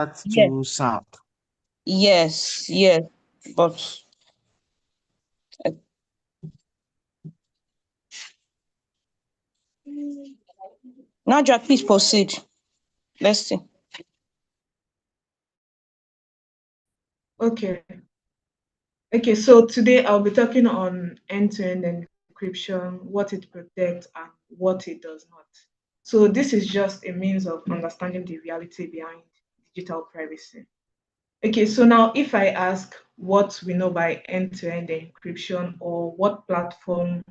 Yes, to sound. yes, but uh, Nadra, please proceed. Let's see. Okay. Okay, so today I'll be talking on end-to-end encryption, what it protects and what it does not. So this is just a means of understanding the reality behind digital privacy. Okay, so now if I ask what we know by end-to-end encryption or what platform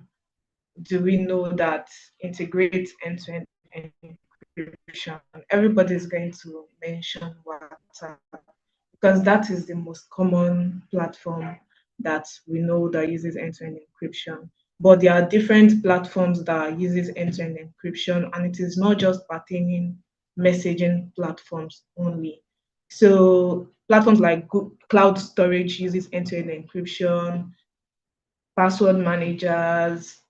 do we know that integrates end-to-end encryption, everybody's going to mention WhatsApp because that is the most common platform that we know that uses end-to-end encryption. But there are different platforms that uses end-to-end encryption, and it is not just pertaining messaging platforms only. So platforms like cloud storage uses end-to-end encryption, password managers,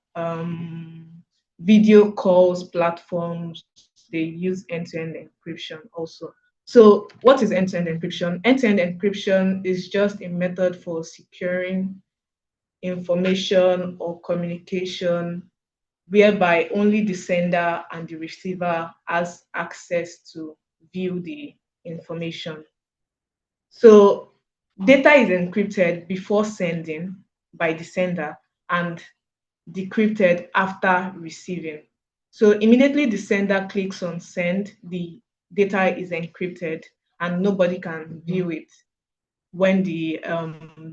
video calls platforms, they use end-to-end encryption also. So what is end-to-end encryption? End-to-end encryption is just a method for securing information or communication whereby only the sender and the receiver has access to view the information. So data is encrypted before sending by the sender and decrypted after receiving. So immediately the sender clicks on send, the data is encrypted and nobody can view it when the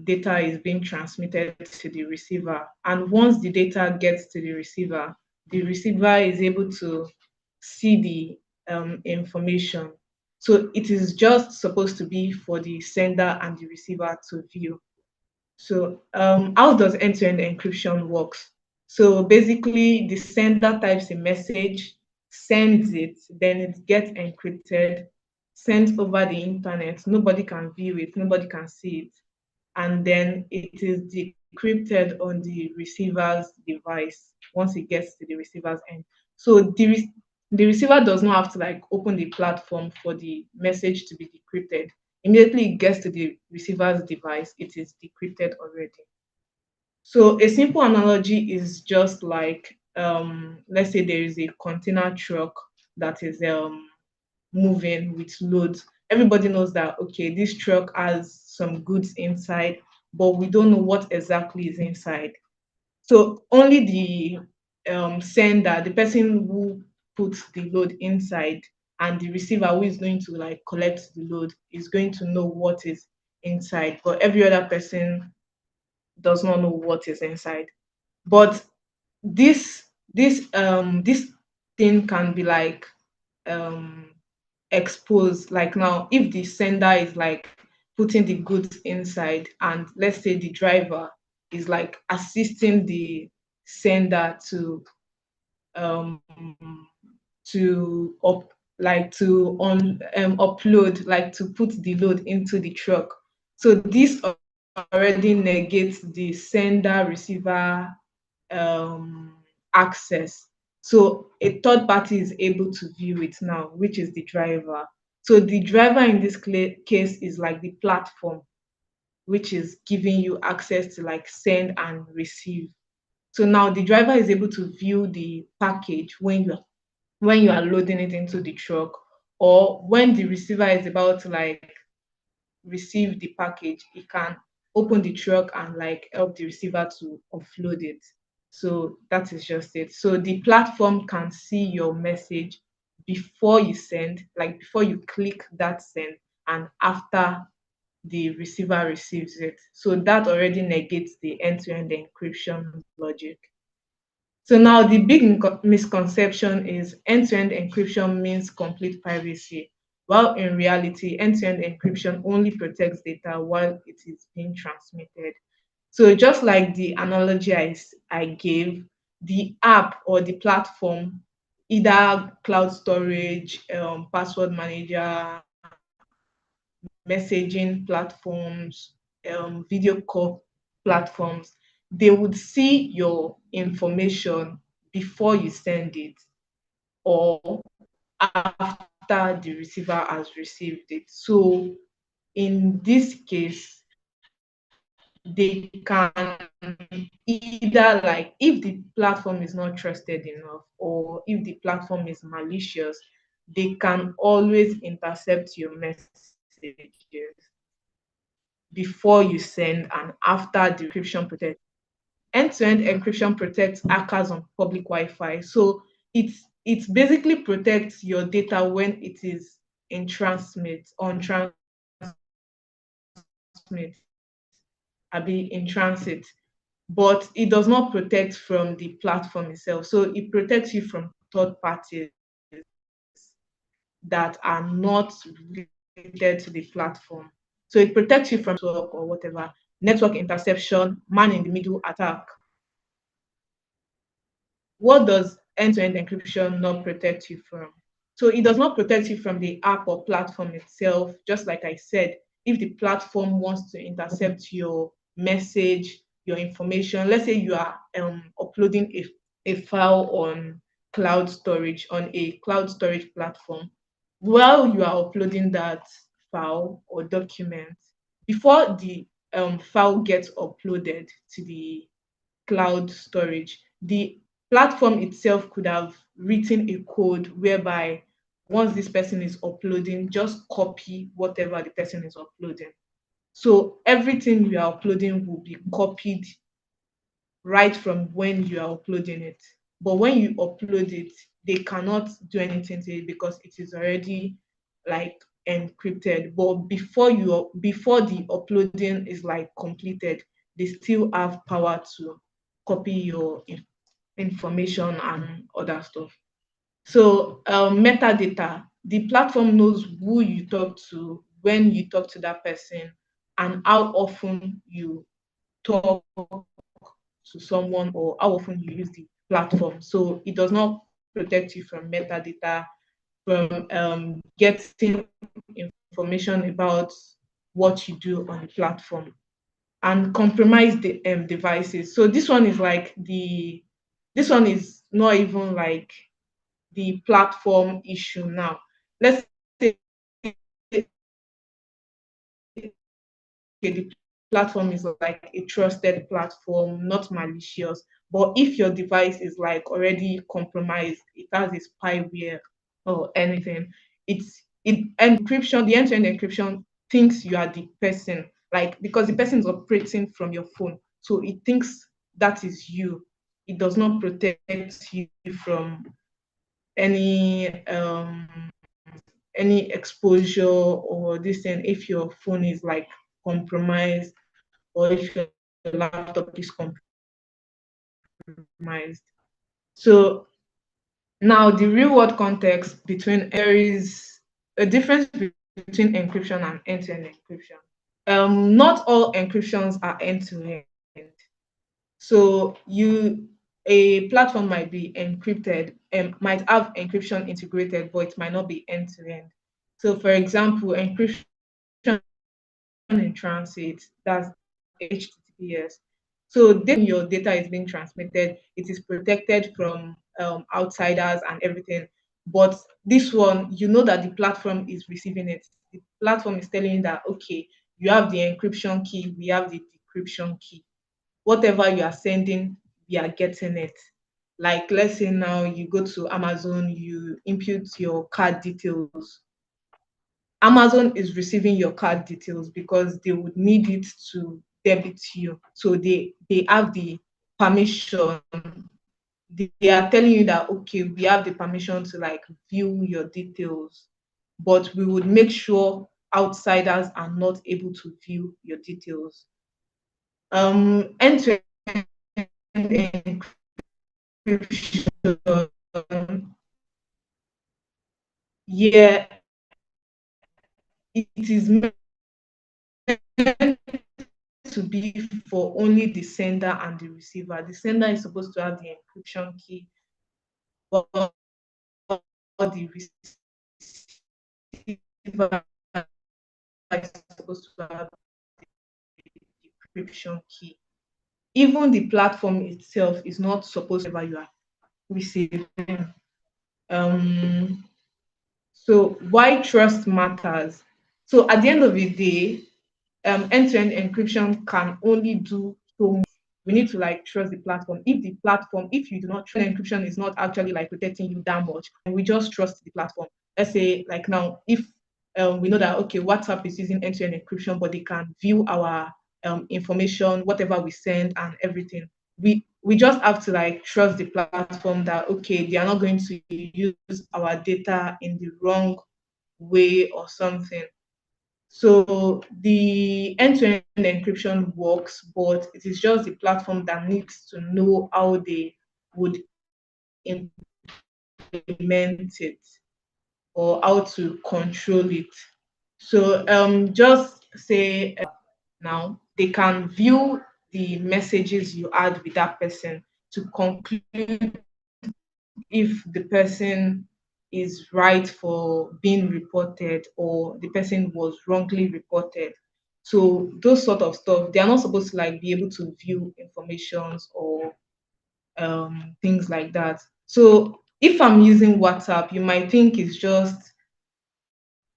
data is being transmitted to the receiver. And once the data gets to the receiver is able to see the information. So it is just supposed to be for the sender and the receiver to view. So how does end-to-end encryption works? So basically, the sender types a message, sends it, then it gets encrypted, sent over the internet. Nobody can view it, nobody can see it, and then it is decrypted on the receiver's device once it gets to the receiver's end. So the receiver does not have to like open the platform for the message to be decrypted. Immediately it gets to the receiver's device, it is decrypted already. So a simple analogy is just like let's say there is a container truck that is moving with loads. Everybody knows that okay, this truck has some goods inside, but we don't know what exactly is inside. So only the sender, the person who puts the load inside, and the receiver who is going to like collect the load is going to know what is inside. But every other person does not know what is inside. But this thing can be like um exposed. Like now, if the sender is like putting the goods inside, and let's say the driver is like assisting the sender um to up like to on upload, like to put the load into the truck. So this already negates the sender receiver access. So a third party is able to view it now, which is the driver. So the driver in this case is like the platform which is giving you access to like send and receive. So now the driver is able to view the package when you are loading it into the truck, or when the receiver is about to like receive the package, it can open the truck and like help the receiver to offload it. So that is just it. So the platform can see your message before you send, like before you click that send, and after the receiver receives it. So that already negates the end-to-end encryption logic. So now the big misconception is end-to-end encryption means complete privacy, while in reality, end-to-end encryption only protects data while it is being transmitted. So just like the analogy I gave, the app or the platform, either cloud storage, password manager, messaging platforms, video call platforms, they would see your information before you send it or after you send it. after the receiver has received it. So in this case, they can either, like, if the platform is not trusted enough or if the platform is malicious, they can always intercept your messages before you send and after the encryption protect. End-to-end encryption protects hackers on public Wi-Fi. So it basically protects your data when it is in transmit, on transmit, in transit, but it does not protect from the platform itself. So it protects you from third parties that are not related to the platform. So it protects you from network or whatever, network interception, man in the middle attack. What does end-to-end encryption not protect you from? So it does not protect you from the app or platform itself. Just like I said, if the platform wants to intercept your message, your information, let's say you are uploading a file on a cloud storage platform. While you are uploading that file or document, before the file gets uploaded to the cloud storage, the platform itself could have written a code whereby once this person is uploading, just copy whatever the person is uploading. So everything you are uploading will be copied right from when you are uploading it. But when you upload it, they cannot do anything to it because it is already like encrypted. But before the uploading is like completed, they still have power to copy your information and other stuff. So metadata, the platform knows who you talk to, when you talk to that person, and how often you talk to someone or how often you use the platform. So it does not protect you from metadata, from getting information about what you do on the platform, and compromise the devices. So this one is not even like the platform issue now. Let's say the platform is like a trusted platform, not malicious. But if your device is like already compromised, it has a spyware or anything, the end-to-end encryption thinks you are the person, like because the person is operating from your phone, so it thinks that is you. It does not protect you from any any exposure or this thing if your phone is like compromised or if your laptop is compromised. So now the real world context between there is a difference between encryption and end-to-end encryption. Not all encryptions are end-to-end. So a platform might be encrypted and might have encryption integrated, but it might not be end-to-end. So for example, encryption in transit, that's HTTPS. So then your data is being transmitted, it is protected from outsiders and everything. But this one, you know that the platform is receiving it. The platform is telling you that, okay, you have the encryption key, we have the decryption key. Whatever you are sending, we are getting it. Like, let's say now you go to Amazon, you input your card details. Amazon is receiving your card details because they would need it to debit you. So they have the permission. They are telling you that, okay, we have the permission to like view your details, but we would make sure outsiders are not able to view your details. End-to-end encryption, yeah, it is meant to be for only the sender and the receiver. The sender is supposed to have the encryption key, but the receiver is supposed to have the decryption key. Even the platform itself is not supposed to ever you are receiving. Um, So why trust matters? So at the end of the day, end-to-end encryption can only do so much. We need to like trust the platform. If the platform, if you do not trust encryption is not actually like protecting you that much, and we just trust the platform. Let's say like now, if we know that okay, WhatsApp is using end-to-end encryption, but they can view our information, whatever we send and everything. We just have to like trust the platform that okay, they are not going to use our data in the wrong way or something. So the end-to-end encryption works, but it is just the platform that needs to know how they would implement it or how to control it. So just say now they can view the messages you had with that person to conclude if the person is right for being reported or the person was wrongly reported. So those sort of stuff, they are not supposed to like be able to view informations or things like that. So if I'm using WhatsApp, you might think it's just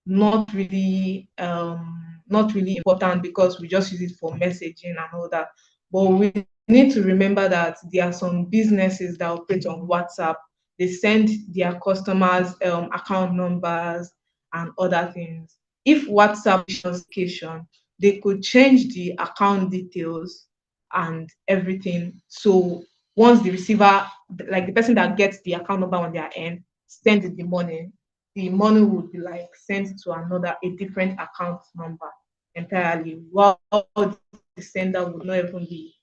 not really important because we just use it for messaging and all that. But we need to remember that there are some businesses that operate on WhatsApp. They send their customers account numbers and other things. If WhatsApp notification, they could change the account details and everything. So once the receiver, like the person that gets the account number on their end, sends the money would be like sent to a different account number entirely, while the sender would not even be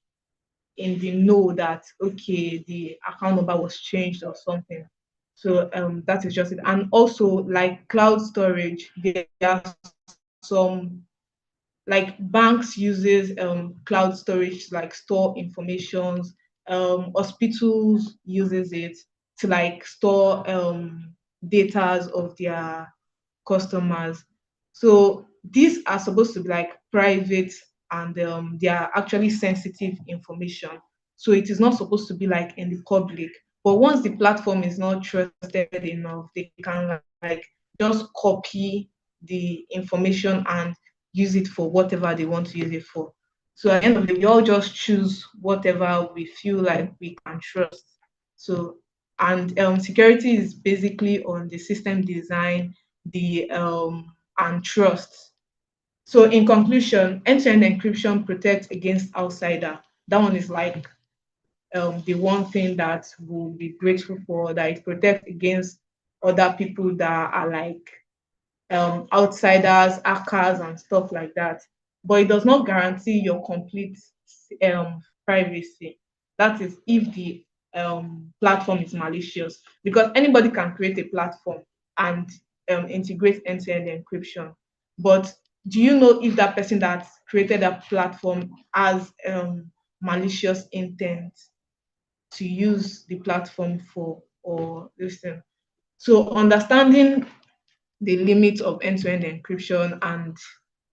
in the know that okay, the account number was changed or something. So that is just it. And also like cloud storage, there are some like banks uses cloud storage to like store informations. Hospitals uses it to like store datas of their customers. So these are supposed to be like private and they are actually sensitive information. So it is not supposed to be like in the public. But once the platform is not trusted enough, they can like just copy the information and use it for whatever they want to use it for. So at the end of the day, we all just choose whatever we feel like we can trust. So and security is basically on the system design, the and trust. So in conclusion, end-to-end encryption protects against outsider. That one is like the one thing that we'll be grateful for, that it protects against other people that are like outsiders, hackers, and stuff like that. But it does not guarantee your complete privacy. That is if the platform is malicious, because anybody can create a platform and integrate end-to-end encryption. But do you know if that person that created that platform has malicious intent to use the platform for or listen? So understanding the limits of end-to-end encryption and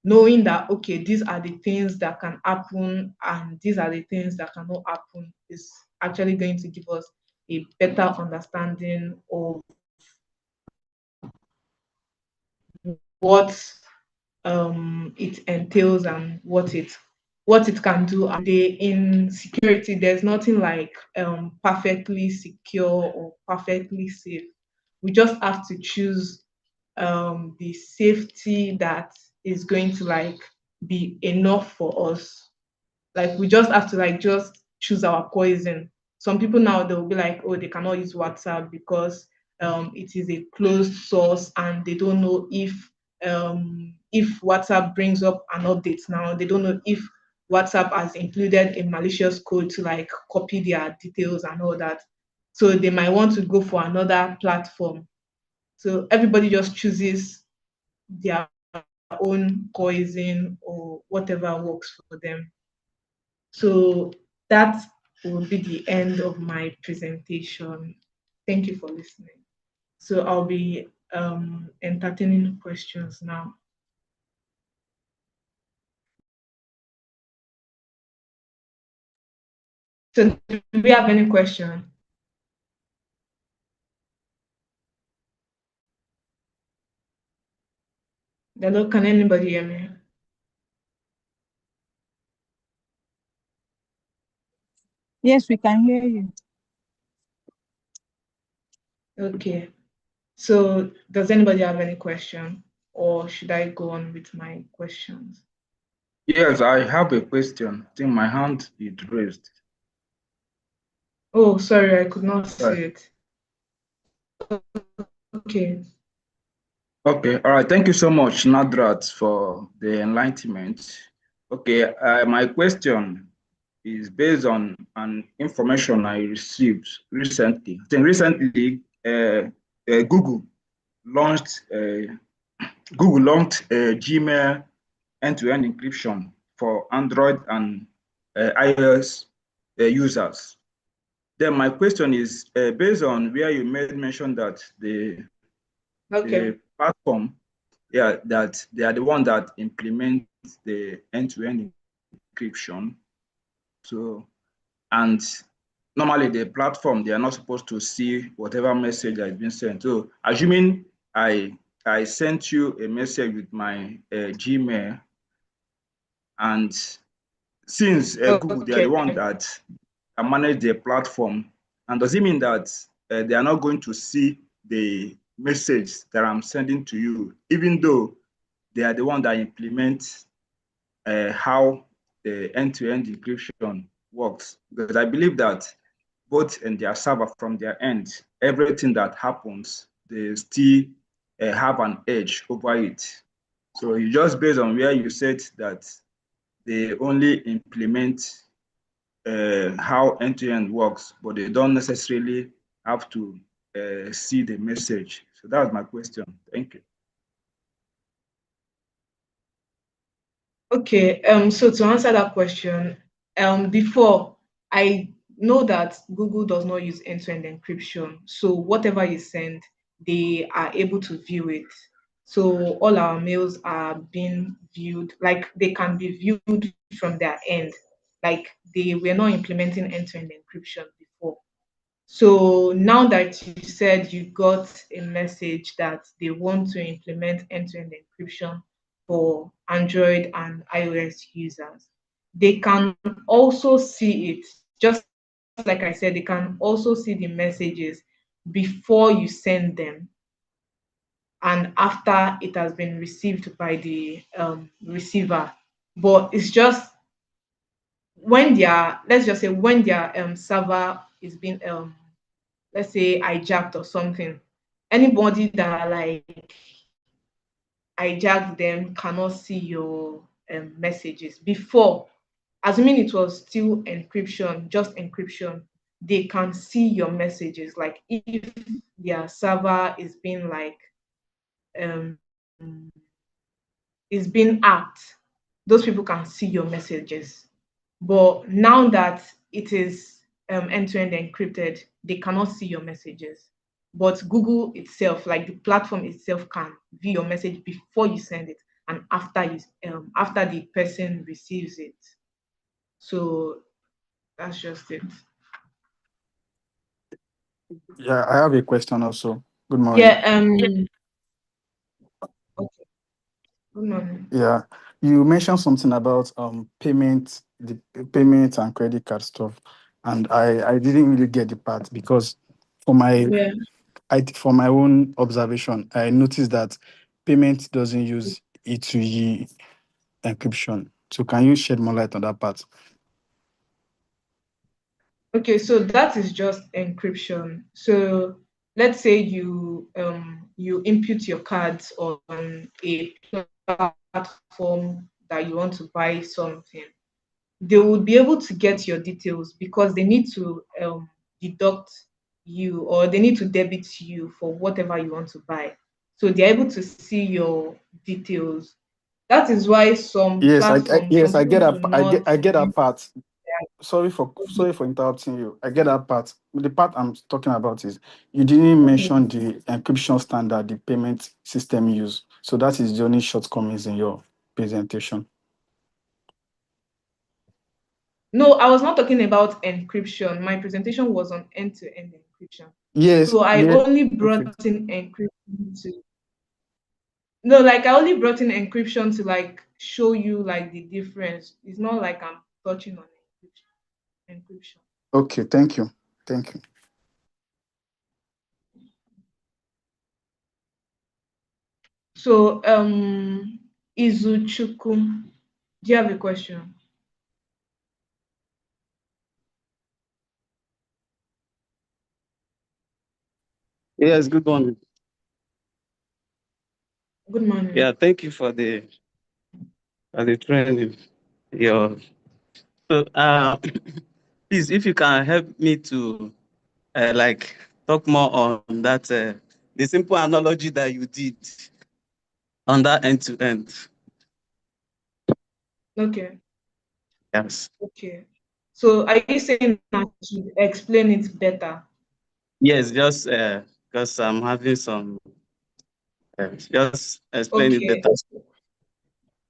knowing that okay, these are the things that can happen and these are the things that cannot happen is actually going to give us a better understanding of what it entails and what it can do. And in security, there's nothing like perfectly secure or perfectly safe. We just have to choose the safety that is going to like be enough for us. Like we just have to like just choose our poison. Some people now they'll be like, oh, they cannot use WhatsApp because it is a closed source and they don't know if WhatsApp brings up an update now, they don't know if WhatsApp has included a malicious code to like copy their details and all that. So they might want to go for another platform. So everybody just chooses their own poison or whatever works for them. So that will be the end of my presentation. Thank you for listening. So I'll be entertaining questions now. So do we have any question? Hello, can anybody hear me? Yes, we can hear you. Okay. So does anybody have any question, or should I go on with my questions? Yes, I have a question. I think my hand is raised. Oh, sorry, I could not see Right. it. Okay. Okay, all right. Thank you so much, NADRAT, for the enlightenment. Okay, my question is based on an information I received recently. I think recently, Google launched Gmail end-to-end encryption for Android and iOS users. Then my question is based on where you made mention that Okay. the platform, yeah, that they are the one that implement the end-to-end encryption. So, and normally the platform, they are not supposed to see whatever message has been sent. So assuming I sent you a message with my Gmail, and since Google, they are the Okay. one that manage the platform, and does it mean that they are not going to see the message that I'm sending to you, even though they are the one that implement how the end-to-end encryption works? Because I believe that both in their server from their end, everything that happens, they still have an edge over it. So you just based on where you said that they only implement how end-to-end works, but they don't necessarily have to see the message. So that's my question. Thank you. Okay. So to answer that question, before, I know that Google does not use end-to-end encryption. So whatever you send, they are able to view it. So all our mails are being viewed, like they can be viewed from their end. Like they were not implementing end-to-end encryption before. So now that you said you got a message that they want to implement end-to-end encryption for Android and iOS users, they can also see it. Just like I said, they can also see the messages before you send them and after it has been received by the receiver. But it's just when their, let's just say when their server is being let's say hijacked or something, anybody that like hijacked them cannot see your messages. Before, assuming it was still encryption, just encryption, they can see your messages. Like if their server um is being hacked, those people can see your messages. But now that it is end-to-end encrypted, they cannot see your messages. But Google itself, like the platform itself, can view your message before you send it and after the person receives it. So that's just it. Yeah, I have a question also. Good morning. Yeah. Okay. Good morning. Yeah, you mentioned something about payment, the payment and credit card stuff, and I didn't really get the part because for my Yeah. for my own observation, I noticed that payment doesn't use E2E encryption. So can you shed more light on that part? Okay, so that is just encryption. So let's say you input your cards on a platform that you want to buy something. They would be able to get your details because they need to deduct you or they need to debit you for whatever you want to buy. So they're able to see your details. That is why some Yes, platforms, yes, some I people get do not I get that use part. Sorry for interrupting you. I get that part. The part I'm talking about is you didn't mention the encryption standard the payment system use. So that is the only shortcomings in your presentation. No, I was not talking about encryption. My presentation was on end-to-end encryption. Yes, So I yeah. only Okay. brought in encryption to, No, like I only brought in encryption to like show you like the difference. It's not like I'm touching on encryption. Okay, thank you. Thank you. So Izuchuku, do you have a question? Yes, good morning. Good morning. Yeah, thank you for the training. Yeah. So, please, if you can help me to like talk more on that, the simple analogy that you did on that end to end. Okay. Yes. Okay. So are you saying I should explain it better? Yes, just because I'm having some. Just explain it Okay. better.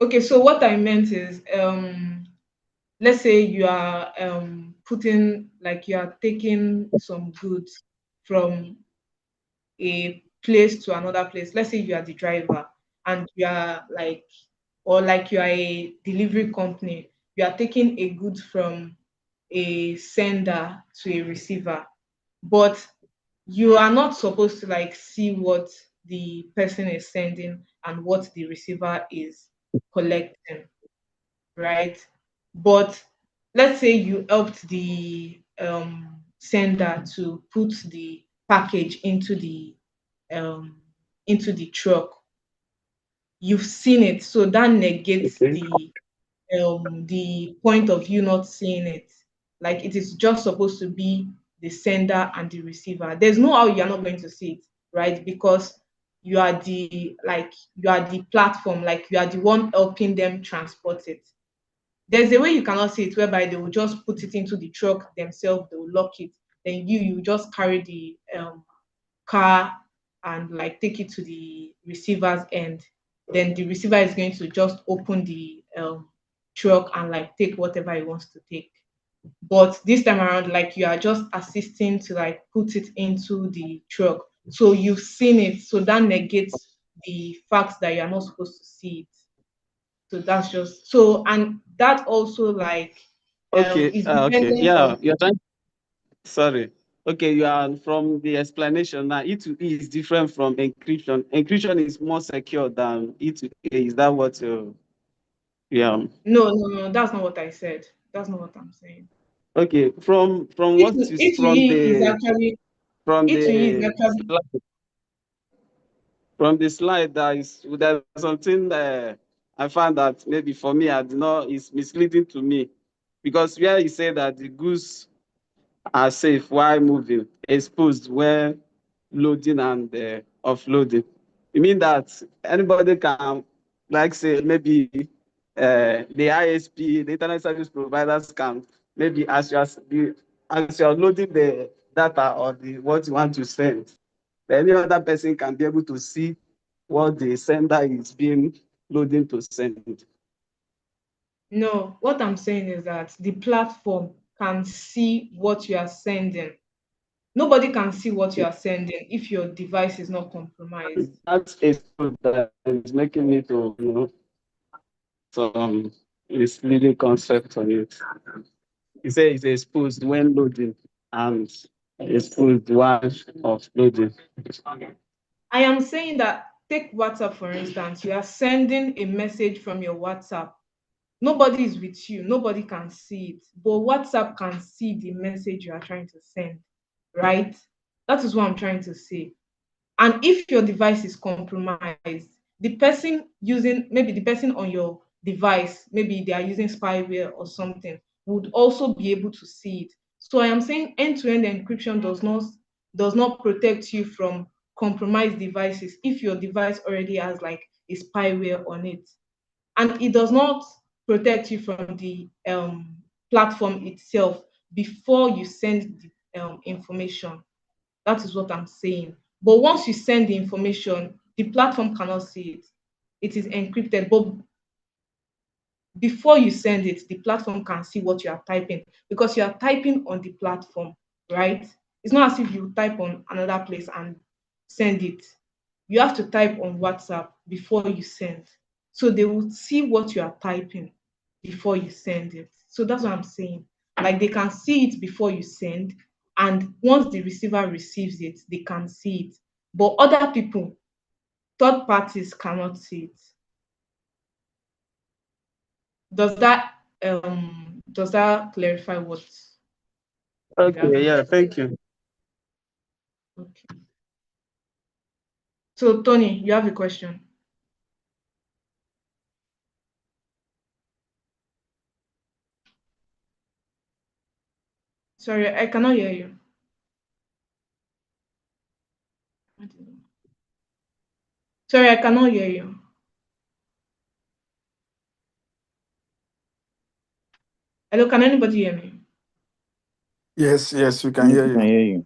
Okay. So what I meant is, let's say you are putting like you are taking some goods from a place to another place. Let's say you are the driver and you are like, or like you are a delivery company, you are taking a good from a sender to a receiver, but you are not supposed to like see what the person is sending and what the receiver is collecting, right? But let's say you helped the sender to put the package um, into the truck. You've seen it, so that negates Okay. the point of you not seeing it. Like it is just supposed to be the sender and the receiver. There's no how you're not going to see it, right? Because you are the platform, like you are the one helping them transport it. There's a way you cannot see it whereby they will just put it into the truck themselves, they will lock it, then you just carry the car and like take it to the receiver's end. Then the receiver is going to just open the truck and like take whatever he wants to take. But this time around, like you are just assisting to like put it into the truck. So you've seen it. So that negates the fact that you're not supposed to see it. So that's just so, and that also like Okay. is Okay. dependent Yeah, on. you're trying. Sorry. Okay, you are from the explanation now. E to E is different from encryption. Encryption is more secure than E to E. Is that what you? Yeah. No, that's not what I said. That's not what I'm saying. Okay. From It what is it really is actually from it really is the actually from the slide there's something I found that maybe for me I did not is misleading to me because where you say that the goods are safe while moving, exposed when loading and offloading. You mean that anybody can, like say, maybe the ISP, the internet service providers can, maybe as you're loading the data or the what you want to send, any other person can be able to see what the sender is being loading to send. no. What I'm saying is that the platform can see what you are sending. Nobody can see what you are sending if your device is not compromised. That's a tool that is making me to some misleading concept on it. He says it's exposed when loading and exposed while offloading. I am saying that take WhatsApp for instance. You are sending a message from your WhatsApp. Nobody is with you. Nobody can see it, but WhatsApp can see the message you are trying to send, right? That is what I'm trying to say. And if your device is compromised, the person using, maybe the person on your device, maybe they are using spyware or something, would also be able to see it. So I am saying end-to-end encryption does not protect you from compromised devices if your device already has like a spyware on it. And it does not protect you from the platform itself before you send the information. That is what I'm saying. But once you send the information, the platform cannot see it. It is encrypted. But before you send it, the platform can see what you are typing because you are typing on the platform, right? It's not as if you type on another place and send it. you have to type on WhatsApp before you send. So they will see what you are typing before you send it. So that's what I'm saying. Like they can see it before you send, and once the receiver receives it, they can see it. But other people, third parties cannot see it. Does that clarify what? Okay, yeah, thank you. Okay. So Tony, you have a question. Sorry, I cannot hear you. Sorry, I cannot hear you. Hello, can anybody hear me? Yes, we can hear I can you. hear you.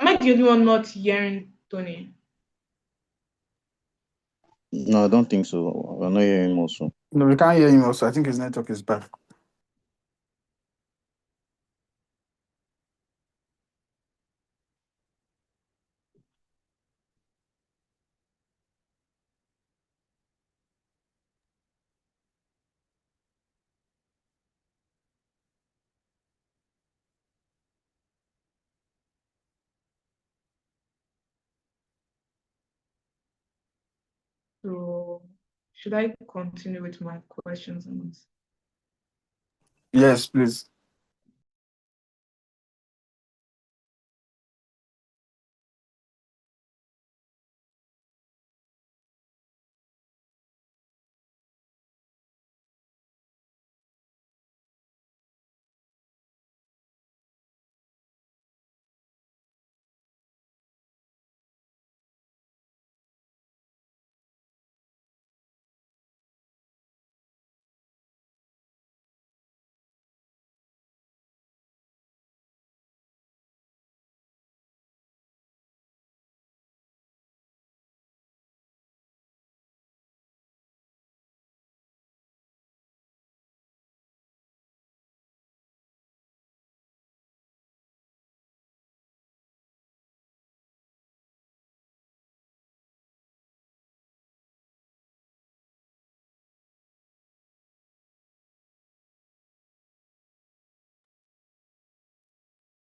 Am I the only one not hearing Tony? No, I don't think so. We're not hearing him also. No, we can't hear him also. I think his network is bad. So should I continue with my questions and answers? Yes, please.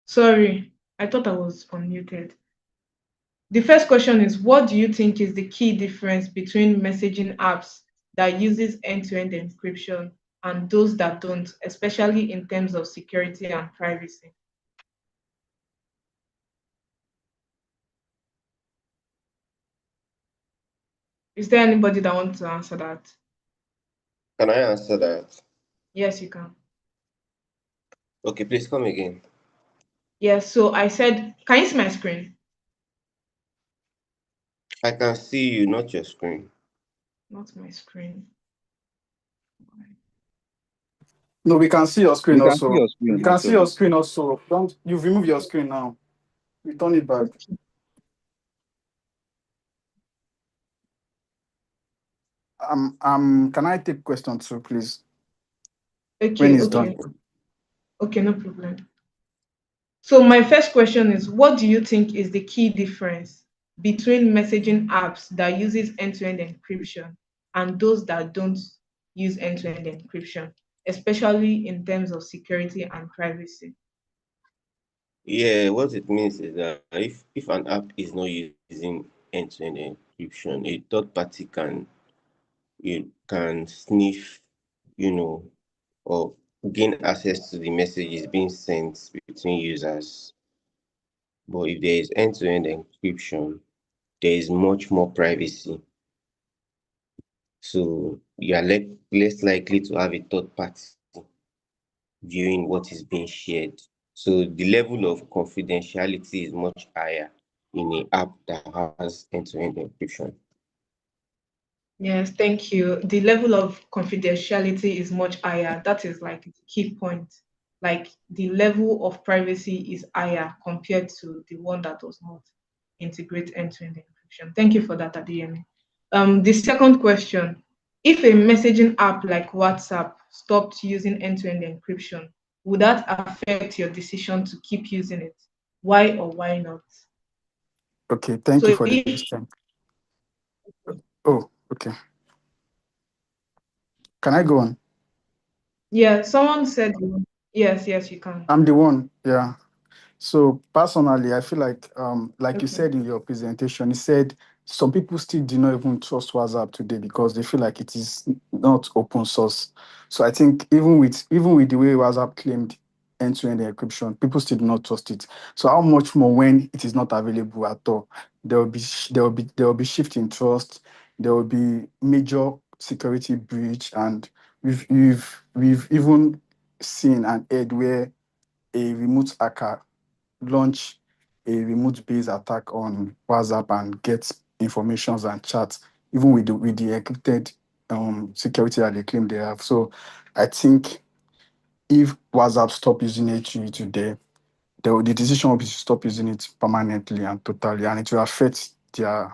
Sorry, I thought I was unmuted. The first question is, what do you think is the key difference between messaging apps that uses end-to-end encryption and those that don't, especially in terms of security and privacy? Is there anybody that wants to answer that? Can I answer that? Yes, you can. Okay, please come again. Yes, so I said, can you see my screen? I can see you, not your screen. Not my screen. No, we can see your screen We can see also. your screen We can see actually. your screen also. Don't you've removed your screen now. Return it back. Can I take question two, please? When Okay, it's okay. done. Okay, no problem. So my first question is, what do you think is the key difference between messaging apps that uses end-to-end encryption and those that don't use end-to-end encryption, especially in terms of security and privacy? Yeah, what it means is that if an app is not using end-to-end encryption, a third party can sniff, or gain access to the messages being sent between users. But if there is end-to-end encryption, there is much more privacy. So you are less likely to have a third party viewing what is being shared. So the level of confidentiality is much higher in an app that has end-to-end encryption. Yes, thank you. The level of confidentiality is much higher. That is like the key point. Like the level of privacy is higher compared to the one that does not integrate end-to-end encryption. Thank you for that, Adeyemi. The second question, if a messaging app like WhatsApp stopped using end-to-end encryption, would that affect your decision to keep using it? Why or why not? Okay, thank So you for the if question. Oh, okay. Can I go on? Yeah, someone said yes, you can. I'm the one. Yeah. So personally, I feel like you Okay. said in your presentation, you said some people still do not even trust WhatsApp today because they feel like it is not open source. So I think even with the way WhatsApp claimed end-to-end encryption, people still do not trust it. So how much more when it is not available at all? There will be shift in trust. There will be major security breach, and we've even seen and heard where a remote hacker launch a remote-based attack on WhatsApp and get informations and chats, even with the encrypted security that they claim they have. So I think if WhatsApp stop using it today, the decision will be to stop using it permanently and totally, and it will affect their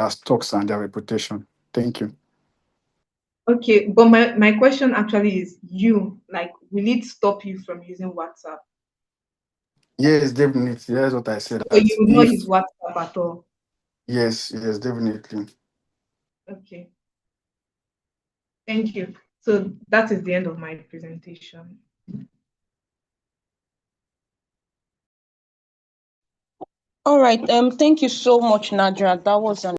stocks and their reputation. Thank you. Okay, but my question actually is like, will it stop you from using WhatsApp? Yes, definitely. That's what I said. So That you will not use WhatsApp at all? yes, definitely. Okay, thank you. So that is the end of my presentation. All right. Thank you so much, NADRAT. That was an